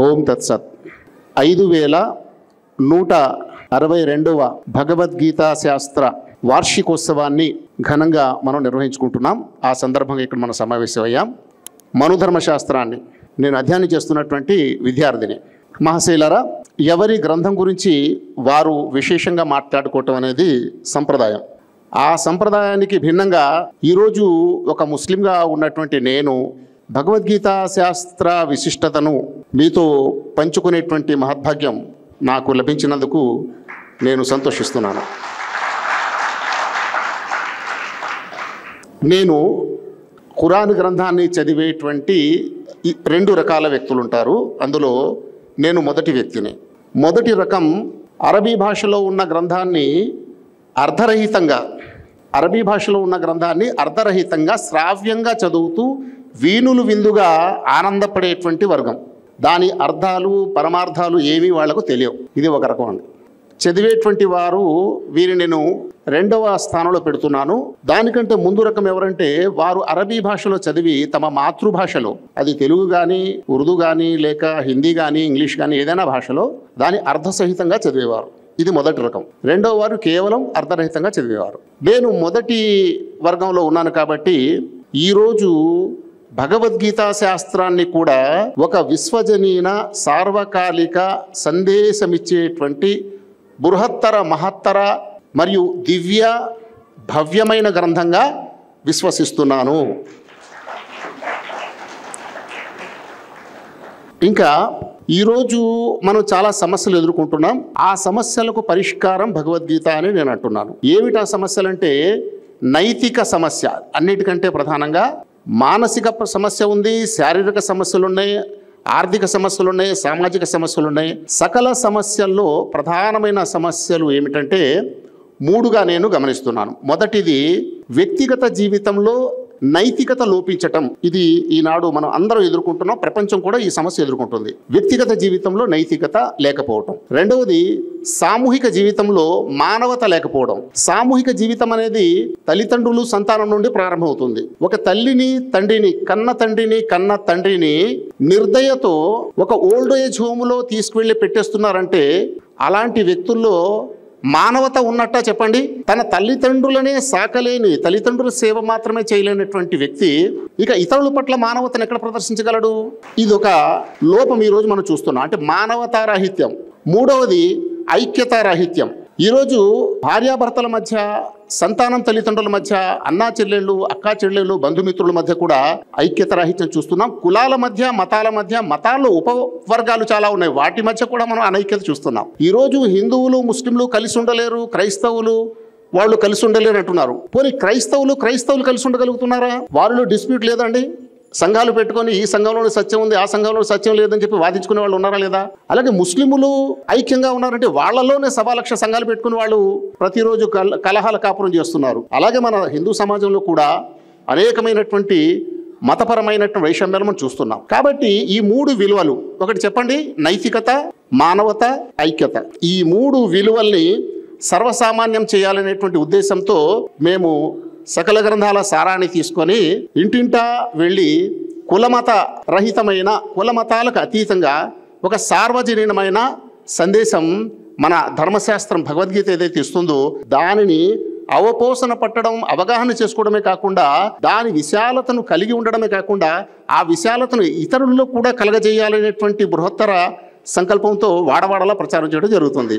ఓం తత్సత్. 5162వ భగవద్గీతా శాస్త్ర వార్షికోత్సవాన్ని ఘనంగా మనం నిర్వహించుకుంటున్నాం. ఆ సందర్భంగా ఇక్కడ మనం సమావేశమయ్యాం. మనుధర్మశాస్త్రాన్ని నేను అధ్యయనం చేస్తున్నటువంటి విద్యార్థిని. మహాశైలారా, ఎవరి గ్రంథం గురించి వారు విశేషంగా మాట్లాడుకోవటం అనేది సంప్రదాయం. ఆ సంప్రదాయానికి భిన్నంగా ఈరోజు ఒక ముస్లింగా ఉన్నటువంటి నేను భగవద్గీతా శాస్త్ర విశిష్టతను మీతో పంచుకునేటువంటి మహద్భాగ్యం నాకు లభించినందుకు నేను సంతోషిస్తున్నాను. నేను ఖురాన్ గ్రంథాన్ని చదివేటువంటి 2 రకాల వ్యక్తులు ఉంటారు. అందులో నేను మొదటి వ్యక్తిని. మొదటి రకం అరబీ భాషలో ఉన్న గ్రంథాన్ని అర్ధరహితంగా శ్రావ్యంగా చదువుతూ వీణులు విందుగా ఆనందపడేటువంటి వర్గం. దాని అర్థాలు పరమార్థాలు ఏమీ వాళ్లకు తెలియవు. ఇది ఒక రకం అండి. చదివేటువంటి వారు వీరిని నేను 2వ స్థానంలో పెడుతున్నాను. దానికంటే ముందు రకం ఎవరంటే వారు అరబీ భాషలో చదివి తమ మాతృభాషలో, అది తెలుగు కానీ ఉర్దూ కానీ లేక హిందీ కానీ ఇంగ్లీష్ కానీ ఏదైనా భాషలో దాని అర్ధసహితంగా చదివేవారు. ఇది మొదటి రకం. రెండవ వారు కేవలం అర్ధరహితంగా చదివేవారు. నేను మొదటి వర్గంలో ఉన్నాను కాబట్టి ఈరోజు భగవద్గీతా శాస్త్రాన్ని కూడా ఒక విశ్వజనీన సార్వకాలిక సందేశమిచ్చేటువంటి బృహత్తర మహత్తర మరియు దివ్య భవ్యమైన గ్రంథంగా విశ్వసిస్తున్నాను. ఇంకా ఈరోజు మనం చాలా సమస్యలు ఎదుర్కొంటున్నాం. ఆ సమస్యలకు పరిష్కారం భగవద్గీత అని నేను అంటున్నాను. ఏమిటి ఆ సమస్యలంటే నైతిక సమస్య అన్నిటికంటే ప్రధానంగా మానసిక సమస్య ఉంది, శారీరక సమస్యలు ఉన్నాయి, ఆర్థిక సమస్యలు ఉన్నాయి, సామాజిక సమస్యలు ఉన్నాయి. సకల సమస్యల్లో ప్రధానమైన సమస్యలు ఏమిటంటే 3గా నేను గమనిస్తున్నాను. మొదటిది వ్యక్తిగత జీవితంలో నైతికత లోపించటం. ఇది ఈనాడు మనం అందరం ఎదుర్కొంటున్నాం. ప్రపంచం కూడా ఈ సమస్య ఎదుర్కొంటుంది. వ్యక్తిగత జీవితంలో నైతికత లేకపోవటం. రెండవది సామూహిక జీవితంలో మానవత లేకపోవడం. సామూహిక జీవితం అనేది తల్లిదండ్రులు సంతానం నుండి ప్రారంభమవుతుంది. ఒక తల్లిని కన్న తండ్రిని నిర్దయతో ఒక ఓల్డ్ ఏజ్ హోమ్లో తీసుకువెళ్ళి పెట్టేస్తున్నారంటే అలాంటి వ్యక్తుల్లో మానవత ఉన్నట్టా చెప్పండి? తన తల్లిదండ్రులనే సాకలేని, తల్లిదండ్రుల సేవ మాత్రమే చేయలేనటువంటి వ్యక్తి ఇక ఇతరుల పట్ల మానవతను ఎక్కడ ప్రదర్శించగలడు? ఇది ఒక లోపం ఈరోజు మనం చూస్తున్నాం. అంటే మానవతారాహిత్యం. మూడవది ఐక్యతారాహిత్యం. ఈరోజు భార్యాభర్తల మధ్య, సంతానం తల్లిదండ్రుల మధ్య, అన్నా చెల్లెళ్ళు, అక్కా చెల్లెళ్ళు, బంధుమిత్రుల మధ్య కూడా ఐక్యత రాహిత్యం చూస్తున్నాం. కులాల మధ్య, మతాల్లో ఉపవర్గాలు చాలా ఉన్నాయి. వాటి మధ్య కూడా మనం అనైక్యత చూస్తున్నాం. ఈరోజు హిందువులు ముస్లింలు కలిసి ఉండలేరు, క్రైస్తవులు వాళ్ళు కలిసి ఉండలేరు అంటున్నారు. పోనీ క్రైస్తవులు కలిసి ఉండగలుగుతున్నారా? వారిలో డిస్ప్యూట్ లేదండి. సంఘాలు పెట్టుకొని ఈ సంఘంలోని సత్యం ఉంది, ఆ సంఘంలో సత్యం లేదని చెప్పి వాదించుకునే వాళ్ళు ఉన్నారా లేదా? అలాగే ముస్లింలు ఐక్యంగా ఉన్నారంటే వాళ్ళలోనే 1,00,000 సంఘాలు పెట్టుకుని వాళ్ళు ప్రతిరోజు కలహాల కాపురం చేస్తున్నారు. అలాగే మన హిందూ సమాజంలో కూడా అనేకమైనటువంటి మతపరమైనటువంటి వైషమ్యాలు మనం చూస్తున్నాం. కాబట్టి ఈ 3 విలువలు, ఒకటి చెప్పండి, నైతికత, మానవత, ఐక్యత, ఈ 3 విలువల్ని సర్వసామాన్యం చేయాలనేటువంటి ఉద్దేశంతో మేము సకల గ్రంథాల సారాన్ని తీసుకొని ఇంటింటా వెళ్ళి కులమతాలకు అతీతంగా ఒక సార్వజనీనమైన సందేశం మన ధర్మశాస్త్రం భగవద్గీత ఏదైతే ఇస్తుందో దానిని అవపోసన పట్టడం, అవగాహన చేసుకోవడమే కాకుండా దాని విశాలతను కలిగి ఉండడమే కాకుండా ఆ విశాలతను ఇతరుల్లో కూడా కలగజేయాలనేటువంటి బృహత్తర సంకల్పంతో వాడవాడలా ప్రచారం చేయడం జరుగుతుంది.